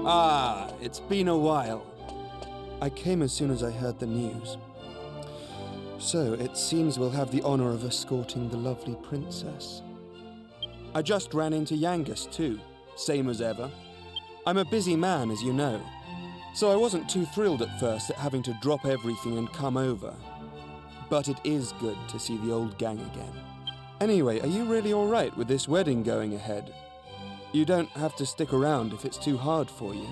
Ah, it's been a while. I came as soon as I heard the news. So, it seems we'll have the honor of escorting the lovely princess. I just ran into Yangus too, same as ever. I'm a busy man, as you know, so I wasn't too thrilled at first at having to drop everything and come over. But it is good to see the old gang again. Anyway, are you really all right with this wedding going ahead? You don't have to stick around if it's too hard for you.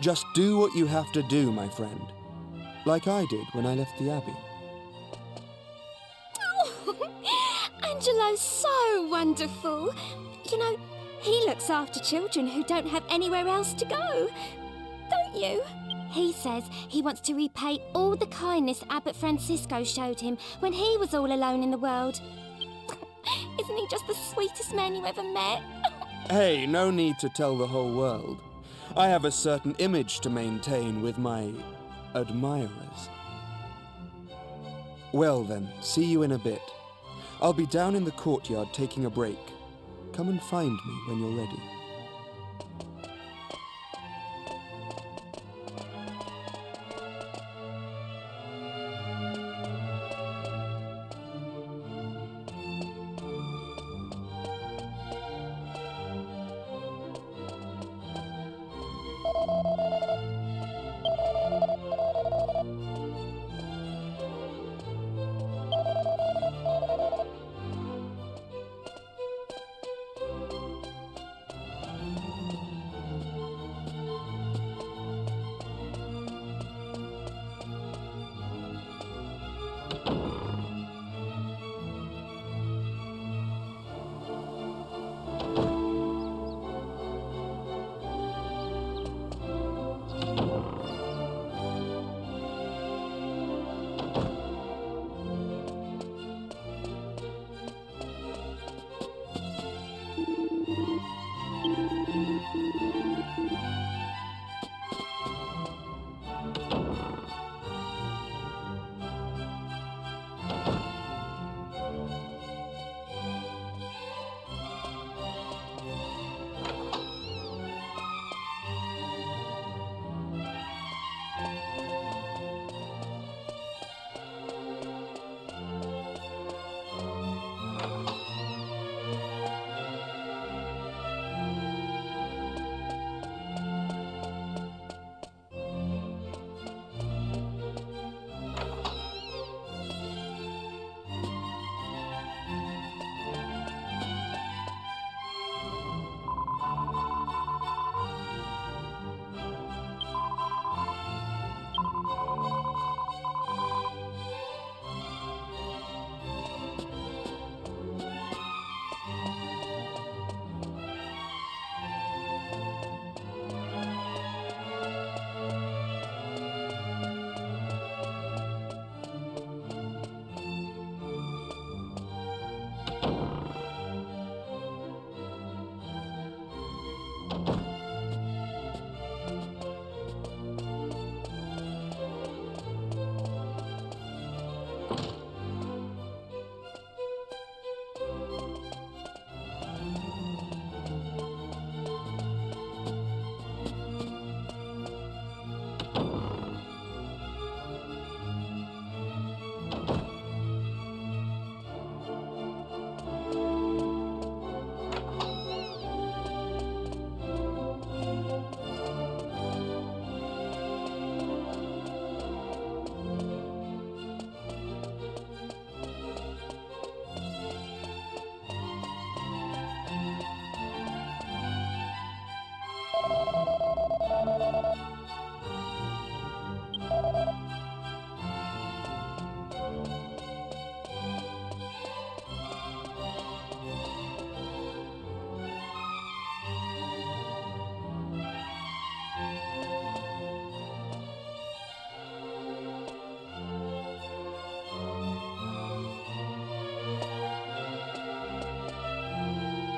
Just do what you have to do, my friend. Like I did when I left the Abbey. Oh, Angelo's so wonderful. You know, he looks after children who don't have anywhere else to go. Don't you? He says he wants to repay all the kindness Abbot Francisco showed him when he was all alone in the world. Isn't he just the sweetest man you ever met? Hey, no need to tell the whole world. I have a certain image to maintain with my admirers. Well then, see you in a bit. I'll be down in the courtyard taking a break. Come and find me when you're ready.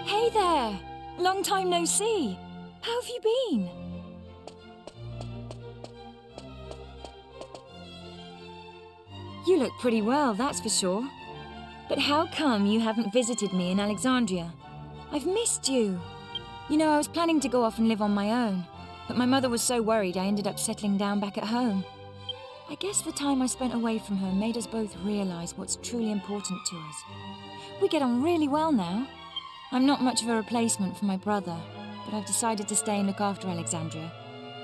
Hey there! Long time no see. How have you been? You look pretty well, that's for sure. But how come you haven't visited me in Alexandria? I've missed you. You know, I was planning to go off and live on my own, but my mother was so worried I ended up settling down back at home. I guess the time I spent away from her made us both realize what's truly important to us. We get on really well now. I'm not much of a replacement for my brother, but I've decided to stay and look after Alexandria.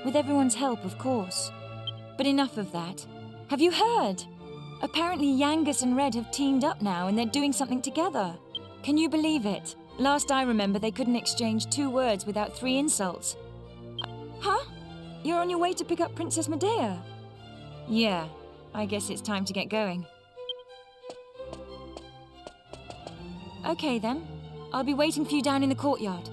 With everyone's help, of course. But enough of that. Have you heard? Apparently Yangus and Red have teamed up now and they're doing something together. Can you believe it? Last I remember, they couldn't exchange 2 words without 3 insults. Huh? You're on your way to pick up Princess Medea? Yeah, I guess it's time to get going. Okay then. I'll be waiting for you down in the courtyard.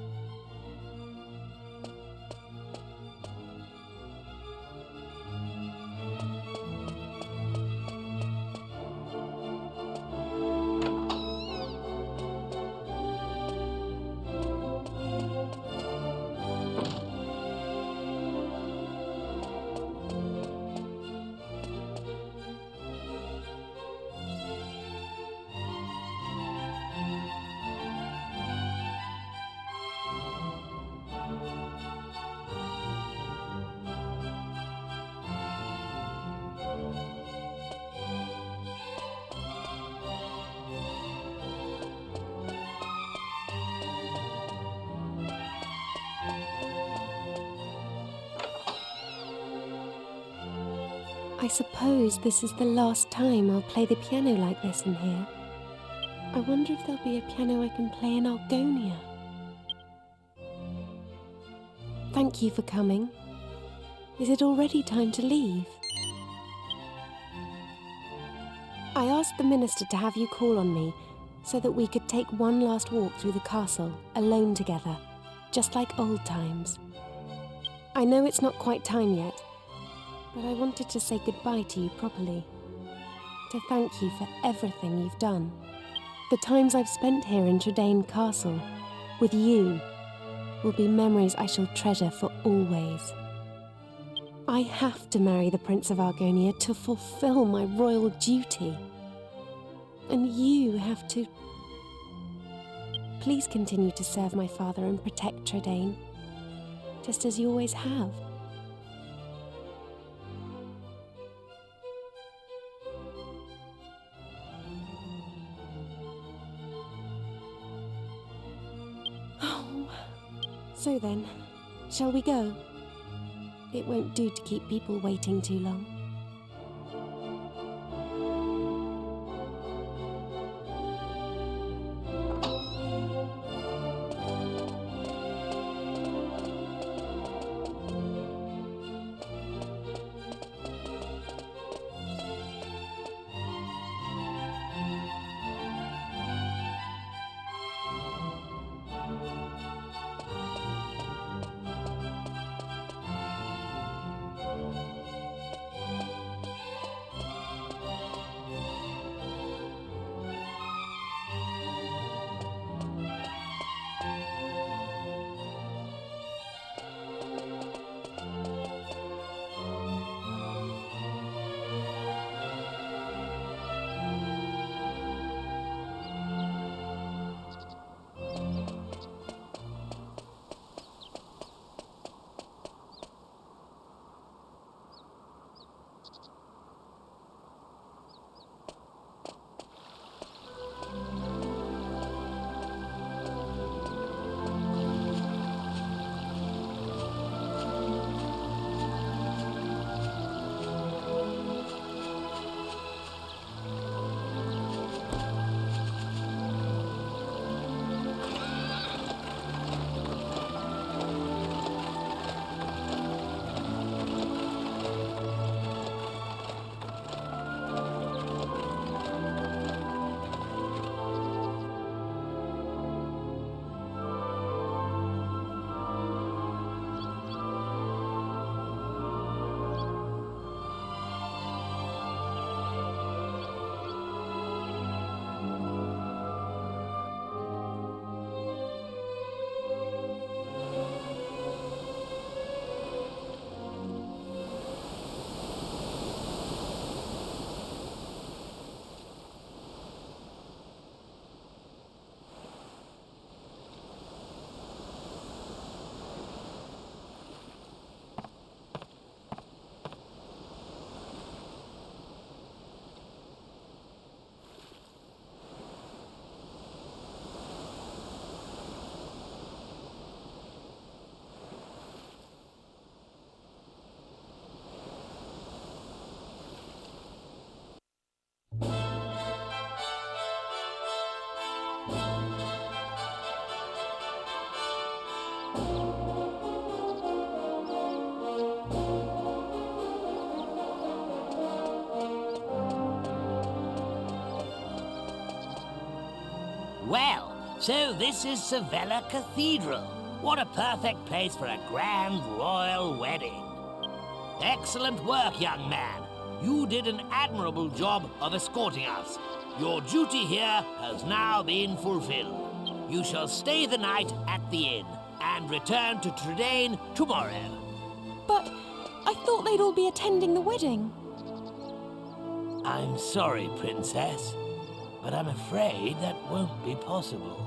I suppose this is the last time I'll play the piano like this in here. I wonder if there'll be a piano I can play in Argonia. Thank you for coming. Is it already time to leave? I asked the minister to have you call on me so that we could take one last walk through the castle, alone together, just like old times. I know it's not quite time yet, but I wanted to say goodbye to you properly. To thank you for everything you've done. The times I've spent here in Trudane Castle, with you, will be memories I shall treasure for always. I have to marry the Prince of Argonia to fulfill my royal duty. And you have to... Please continue to serve my father and protect Trudane, just as you always have. So then, shall we go? It won't do to keep people waiting too long. So this is Sevilla Cathedral. What a perfect place for a grand royal wedding. Excellent work, young man. You did an admirable job of escorting us. Your duty here has now been fulfilled. You shall stay the night at the inn and return to Trudane tomorrow. But I thought they'd all be attending the wedding. I'm sorry, Princess, but I'm afraid that won't be possible.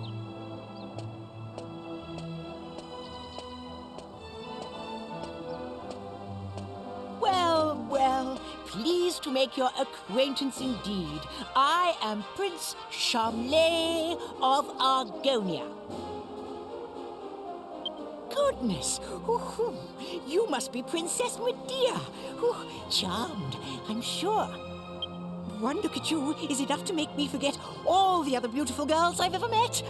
Well, pleased to make your acquaintance indeed. I am Prince Charmley of Argonia. Goodness, you must be Princess Medea. Charmed, I'm sure. One look at you is enough to make me forget all the other beautiful girls I've ever met.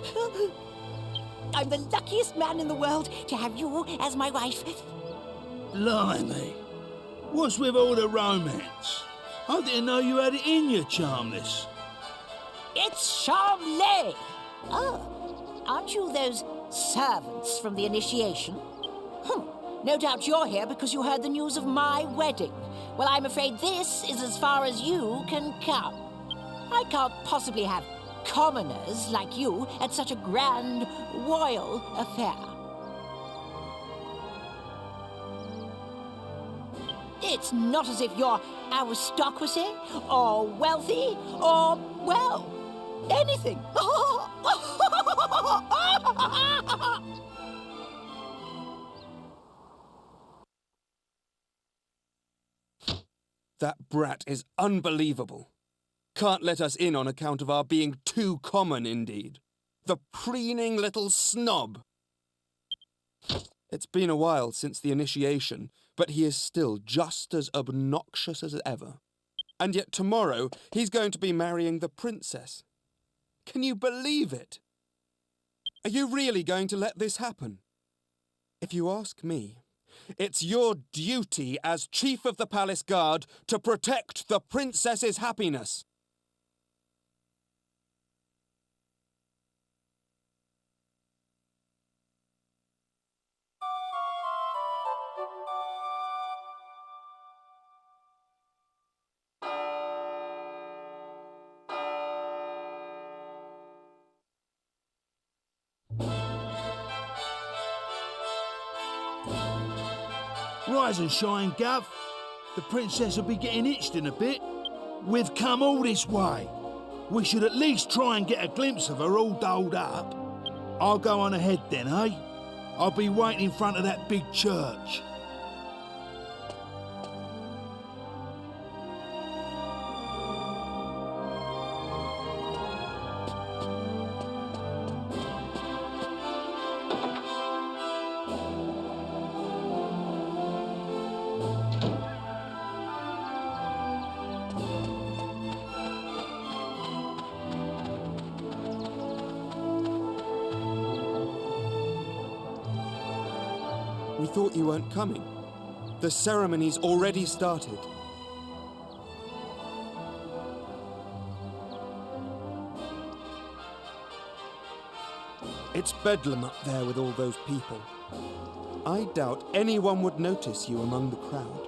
I'm the luckiest man in the world to have you as my wife. Blimey. What's with all the romance? I didn't know you had it in you, Charmless. It's Charmley. Oh, aren't you those servants from the initiation? No doubt you're here because you heard the news of my wedding. Well, I'm afraid this is as far as you can come. I can't possibly have commoners like you at such a grand royal affair. It's not as if you're aristocracy, or wealthy, or, well, anything. That brat is unbelievable. Can't let us in on account of our being too common, indeed. The preening little snob. It's been a while since the initiation, but he is still just as obnoxious as ever. And yet tomorrow he's going to be marrying the princess. Can you believe it? Are you really going to let this happen? If you ask me, it's your duty as Chief of the Palace Guard to protect the princess's happiness. Rise and shine, Gov. The princess will be getting itched in a bit. We've come all this way. We should at least try and get a glimpse of her all dolled up. I'll go on ahead then, eh? I'll be waiting in front of that big church. We thought you weren't coming. The ceremony's already started. It's bedlam up there with all those people. I doubt anyone would notice you among the crowd.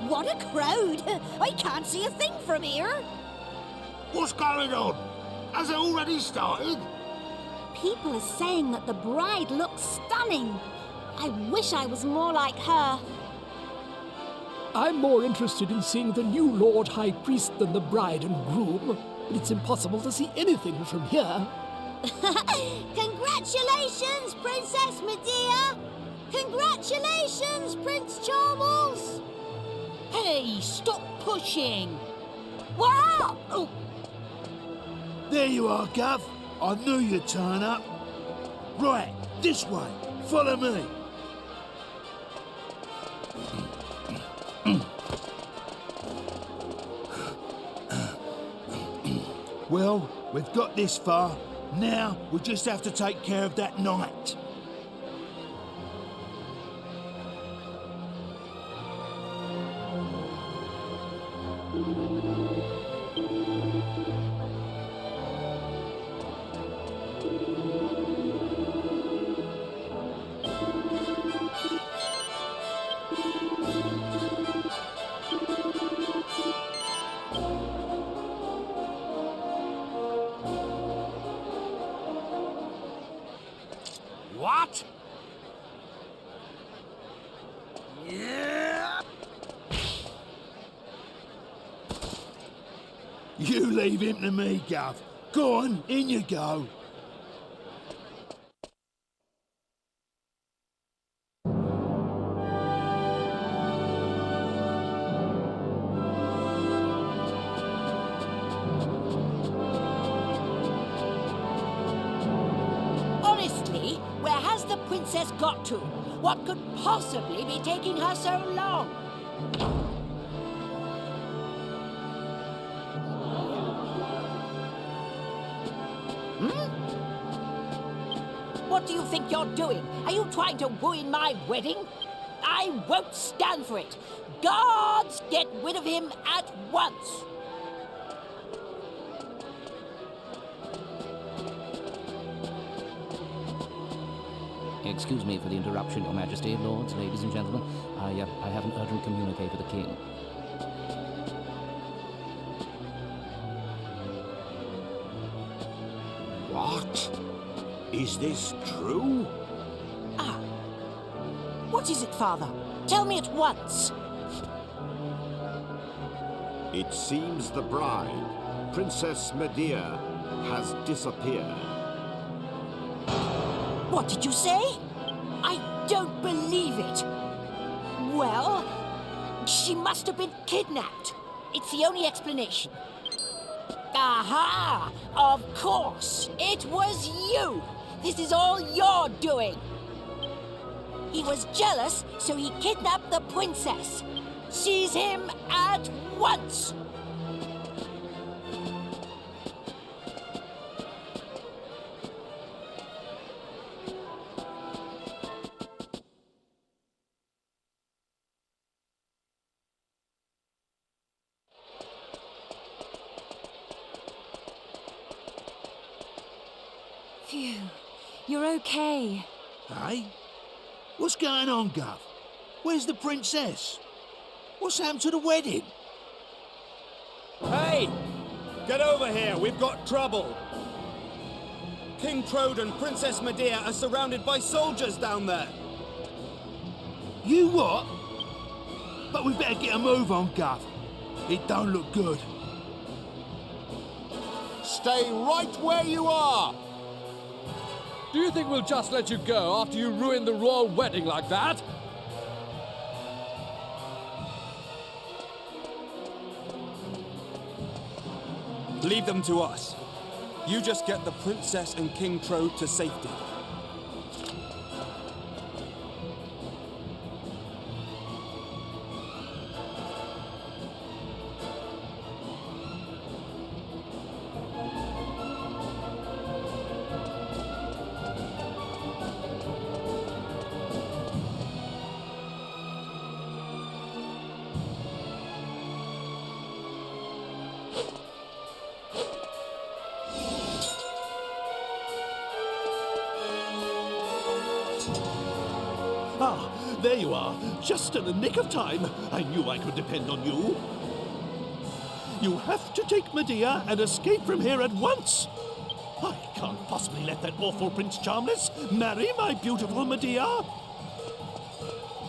What a crowd! I can't see a thing from here. What's going on? Has it already started? People are saying that the bride looks stunning. I wish I was more like her. I'm more interested in seeing the new Lord High Priest than the bride and groom, but it's impossible to see anything from here. Congratulations, Princess Medea! Congratulations, Prince Charmles! Hey, stop pushing! Wow! Oh, There you are, Gov. I knew you'd turn up. Right, this way. Follow me. Well, we've got this far. Now we just have to take care of that knight. What? Yeah. You leave him to me, Gov. Go on, in you go. honestly, where has the princess got to? What could possibly be taking her so long? What do you think you're doing? Are you trying to ruin my wedding? I won't stand for it. Guards, get rid of him at once. Excuse me for the interruption, Your Majesty, lords, ladies and gentlemen. I have an urgent communique for the king. What? Is this true? Ah. What is it, Father? Tell me at once. It seems the bride, Princess Medea, has disappeared. What did you say? I don't believe it. Well, she must have been kidnapped. It's the only explanation. Aha! Of course! It was you! This is all your doing! He was jealous, so he kidnapped the princess. Seize him at once! Phew. You're okay. Hey? What's going on, Gov? Where's the princess? What's happened to the wedding? Hey! Get over here, we've got trouble! King Trode and Princess Medea are surrounded by soldiers down there! You what? But we better get a move on, Gov. It don't look good. Stay right where you are! Do you think we'll just let you go after you ruined the royal wedding like that? Leave them to us. You just get the princess and King Trode to safety. Ah, there you are. Just in the nick of time. I knew I could depend on you. You have to take Medea and escape from here at once. I can't possibly let that awful Prince Charmless marry my beautiful Medea.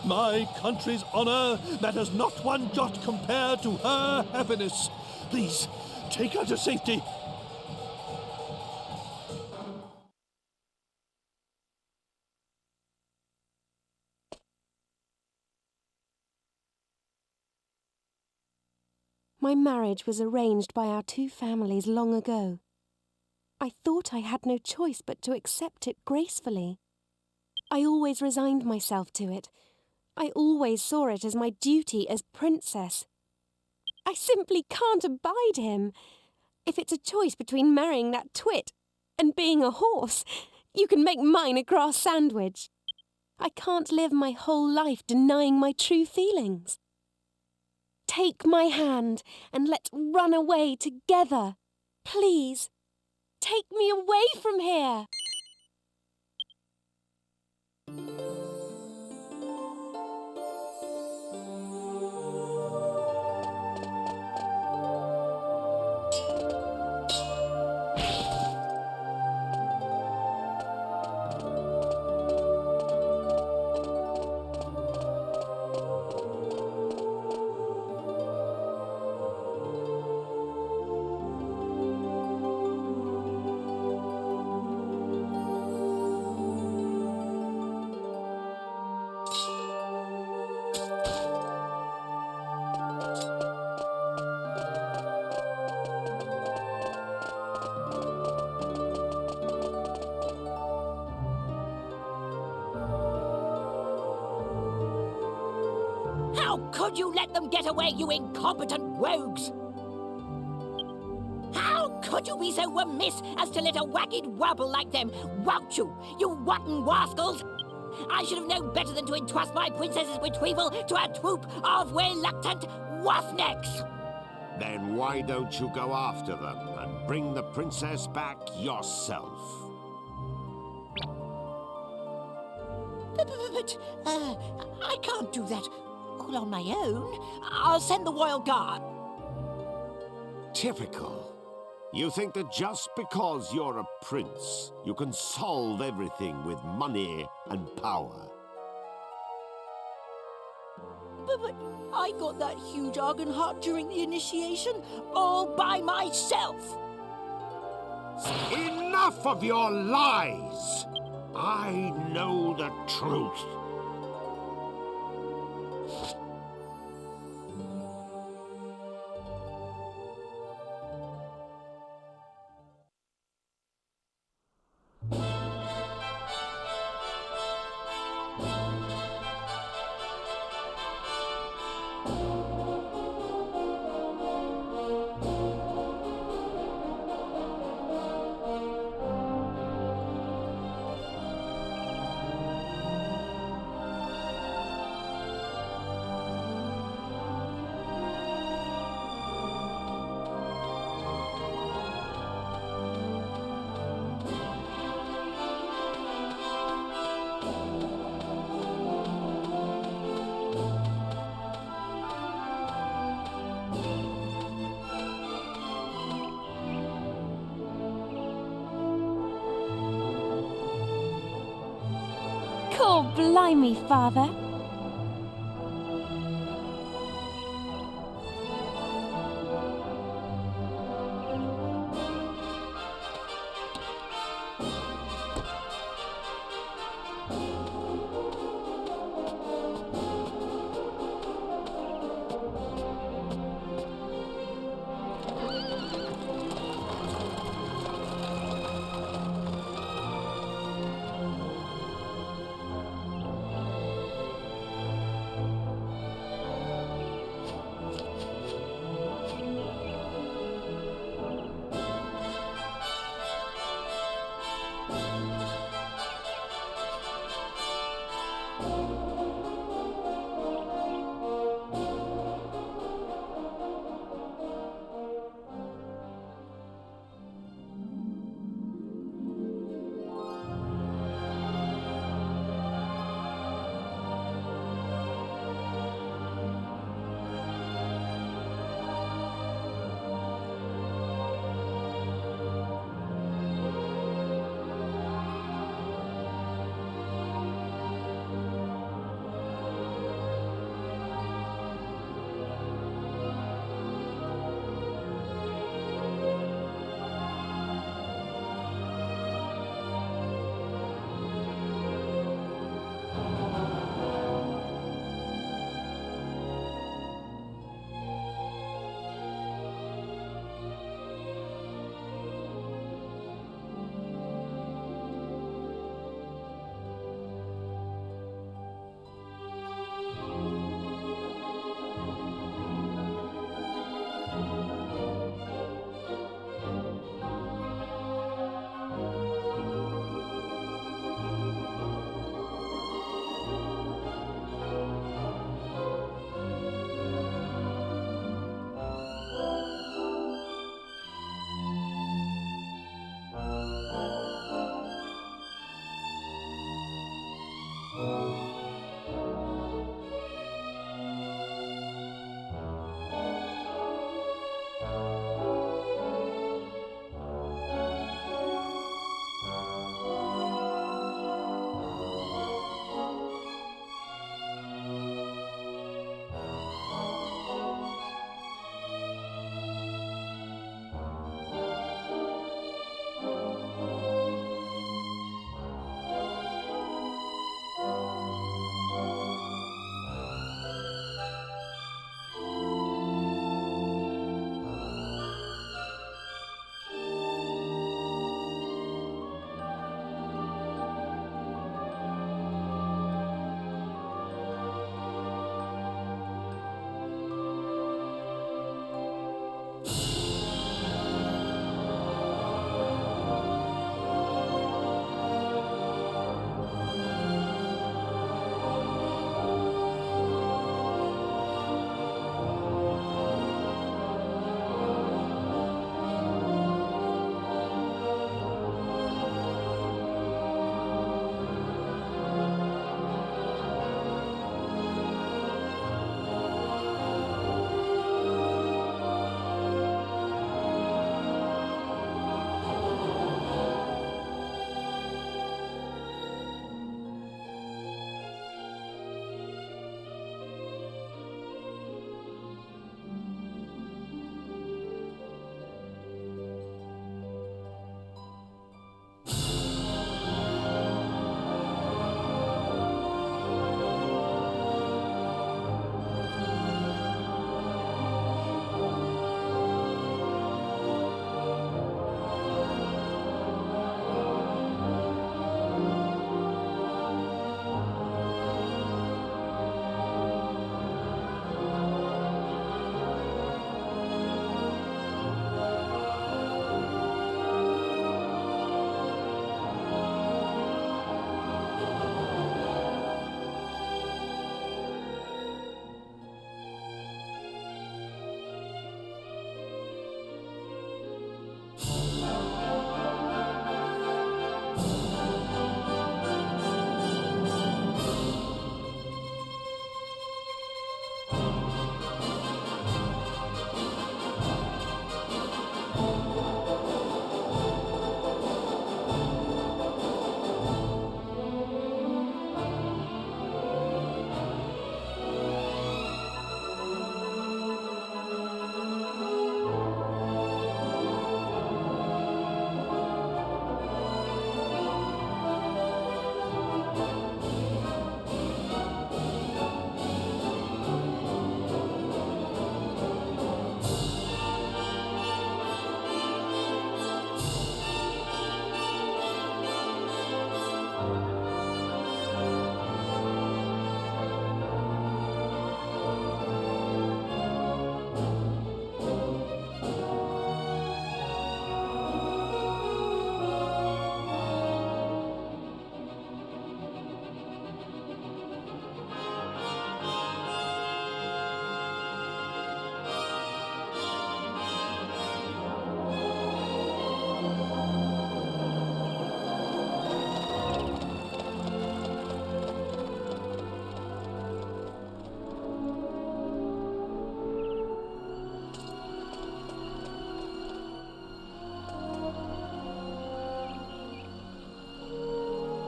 My country's honor matters not one jot compared to her happiness. Please, take her to safety. My marriage was arranged by our two families long ago. I thought I had no choice but to accept it gracefully. I always resigned myself to it. I always saw it as my duty as princess. I simply can't abide him. If it's a choice between marrying that twit and being a horse, you can make mine a grass sandwich. I can't live my whole life denying my true feelings. Take my hand and let's run away together. Please, take me away from here. How could you let them get away, you incompetent rogues? How could you be so amiss as to let a wagged wabble like them wout you, you wanton rascals? I should have known better than to entrust my princess's retrieval to a troop of reluctant waffnecks. Then why don't you go after them and bring the princess back yourself? But I can't do that all on my own. I'll send the royal guard. Typical. You think that just because you're a prince, you can solve everything with money and power. But I got that huge Argonheart during the initiation, all by myself. Enough of your lies! I know the truth. Oh, blimey, Father.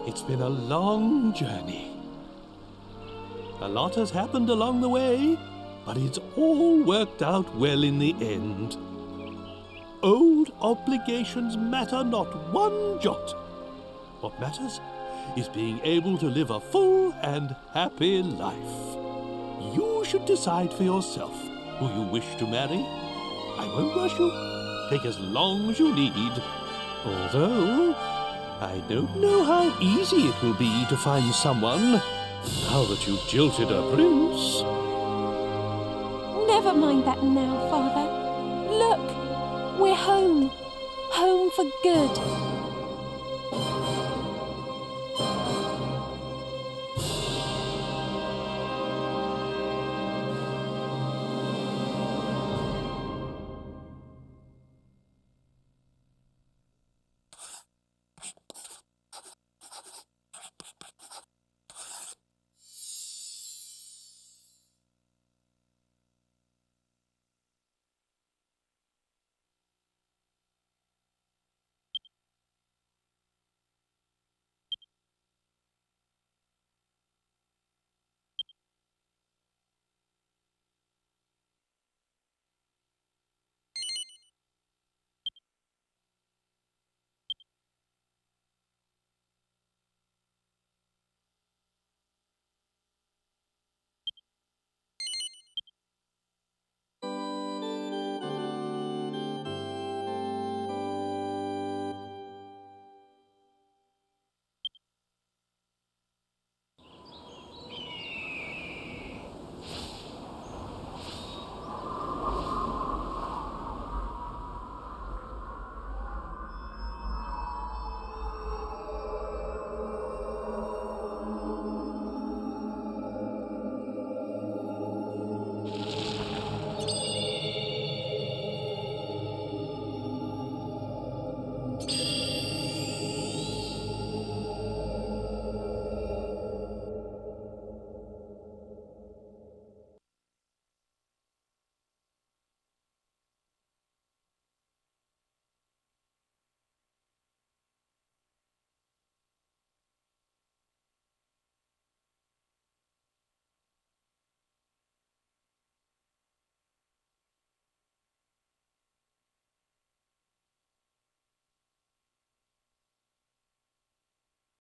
It's been a long journey. A lot has happened along the way, but it's all worked out well in the end. Old obligations matter not one jot. What matters is being able to live a full and happy life. You should decide for yourself who you wish to marry. I won't rush you. Take as long as you need. Although, I don't know how easy it will be to find someone now that you've jilted a prince. Never mind that now, Father. Look, we're home. Home for good.